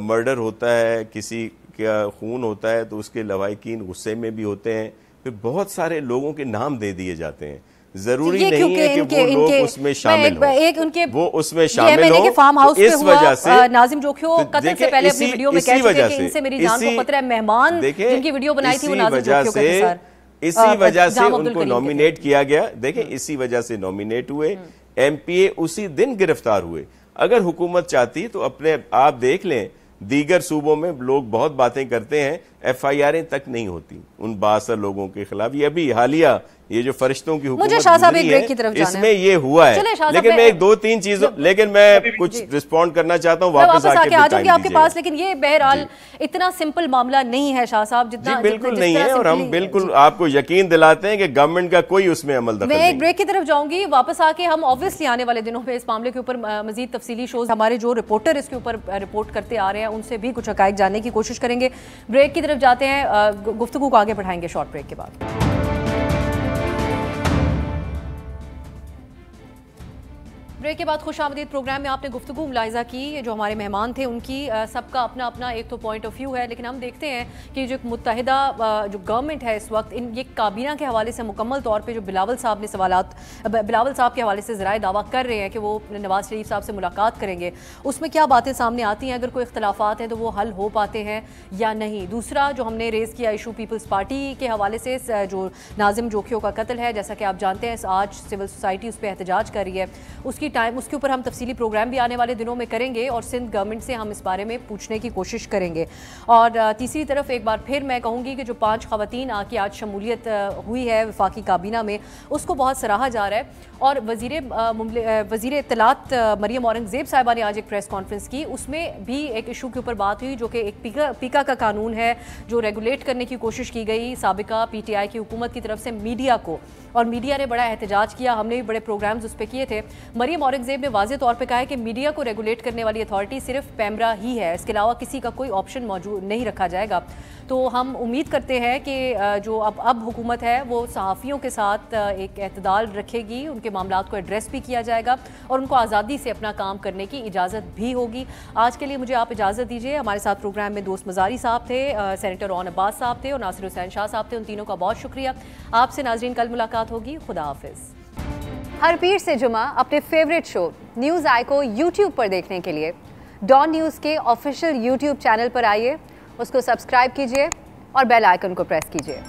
مرڈر ہوتا ہے, کسی کا خون ہوتا ہے, تو اس کے لواحقین غصے میں بھی ہوتے ہیں, پھر بہت سارے لوگوں کے نام دے دیے جاتے ہیں. ضروری نہیں ہے کہ وہ لوگ اس میں شامل ہوں، وہ اس میں شامل ہوں۔ فارم ہاؤس پہ اس وجہ سے ناظم جوکھیو قتل سے پہلے اپنی ویڈیو میں کہہ چکے کہ ان سے میری جان کو خطرہ ہے، مہمان جن کی ویڈیو بنائی تھی وہ ناظم جوکھیو کا تھا سر، اسی وجہ سے ان کو نومینیٹ کیا گیا۔ دیکھیں اسی وجہ سے نومینیٹ ہوئے، ایم پی اے اسی دن گرفتار ہوئے۔ اگر حکومت چاہتی تو اپنے آپ دیکھ لیں، دیگر صوبوں میں لوگ بہت باتیں کرتے ہیں، ایف آئی آریں تک نہیں ہوتی ان بااثر لوگوں کے خلاف۔ یہ ابھی حالیہ یہ جو فرشتوں کی حکومت گزری ہے اس میں یہ ہوا ہے، لیکن میں ایک دو تین چیزوں لیکن میں کچھ رسپونڈ کرنا چاہتا ہوں، واپس آ کے آ جاؤں گی آپ کے پاس، لیکن یہ بہرحال اتنا سمپل معاملہ نہیں ہے شاہ صاحب جتنا بالکل نہیں ہے، اور ہم بالکل آپ کو یقین دلاتے ہیں کہ گورنمنٹ کا کوئی اس میں عمل دخل نہیں۔ میں ایک بریک کی طرف جاؤں گی، واپس آ کے ہم آبویسلی آنے والے دنوں میں اس معاملے کے اوپر مزید تفصیلی شوز ہمارے جو رپورٹر اس کے اوپر رپورٹ کرتے آ رہے ہیں ان سے بھی کچھ حقائق جاننے کی کوشش کریں گے۔ بریک کی طرف جاتے ہیں، گفتگو کو آگے بڑھائیں گے شارٹ بریک کے بعد۔ بریک کے بعد خوش آمدید پروگرام میں آپ نے گفتگو ملاحظہ کی، جو ہمارے مہمان تھے ان کی سب کا اپنا اپنا ایک تو پوائنٹ آف ویو ہے، لیکن ہم دیکھتے ہیں کہ جو متحدہ جو گورنمنٹ ہے اس وقت یہ کابینہ کے حوالے سے مکمل طور پہ جو بلاول صاحب نے بلاول صاحب کے حوالے سے ذرائع دعویٰ کر رہے ہیں کہ وہ نواز شریف صاحب سے ملاقات کریں گے، اس میں کیا باتیں سامنے آتی ہیں؟ اگر کوئی اختلافات ہیں تو وہ حل ہو پاتے ہیں یا نہیں؟ دوسرا جو ہم نے ریز کیا ایشو پیپلز پارٹی کے حوالے سے جو ناظم جوکھیو کا قتل ہے، جیسا کہ آپ جانتے ہیں آج سول سوسائٹی اس پہ احتجاج کر رہی ہے، اس کے اوپر ہم تفصیلی پروگرام بھی آنے والے دنوں میں کریں گے اور سندھ گورنمنٹ سے ہم اس بارے میں پوچھنے کی کوشش کریں گے۔ اور تیسری طرف ایک بار پھر میں کہوں گی کہ جو 5 خواتین کی آج شمولیت ہوئی ہے وفاقی کابینہ میں، اس کو بہت سراہا جا رہا ہے، اور وزیر اطلاعات مریم اورنگزیب صاحبہ نے آج ایک پریس کانفرنس کی، اس میں بھی ایک ایشو کے اوپر بات ہوئی جو کہ ایک پیکا کا قانون ہے جو ریگولیٹ کرنے کی کوشش کی گئی سابقہ پی ٹی آئی کی حکومت کی طرف سے میڈیا کو، اور میڈیا نے بڑا احتجاج کیا، ہم نے بھی بڑے پروگرامز اس پہ کیے تھے۔ مریم اورنگزیب نے واضح طور پہ کہا ہے کہ میڈیا کو ریگولیٹ کرنے والی اتھارٹی صرف پیمرا ہی ہے، اس کے علاوہ کسی کا کوئی آپشن موجود نہیں رکھا جائے گا۔ تو ہم امید کرتے ہیں کہ جو اب حکومت ہے وہ صحافیوں کے ساتھ ایک اعتدال رکھے گی، ان کے معاملات کو ایڈریس بھی کیا جائے گا اور ان کو آزادی سے اپنا کام کرنے کی اجازت بھی ہوگی۔ آج کے لیے مجھے آپ اجازت دیجیے، ہمارے ساتھ پروگرام میں دوست مزاری صاحب تھے، سینیٹر رون عباس صاحب تھے اور ناصر حسین شاہ صاحب تھے، ان تینوں کا بہت شکریہ۔ آپ سے ناظرین کل ملاقات ہوگی، خدا حافظ۔ ہر پیر سے جمعہ اپنے فیوریٹ شو نیوز آئی کو یوٹیوب پر دیکھنے کے لیے ڈان نیوز کے آفیشیل یوٹیوب چینل پر آئیے، اس کو سبسکرائب کیجیے اور بیل آئیکن کو پریس کیجیے۔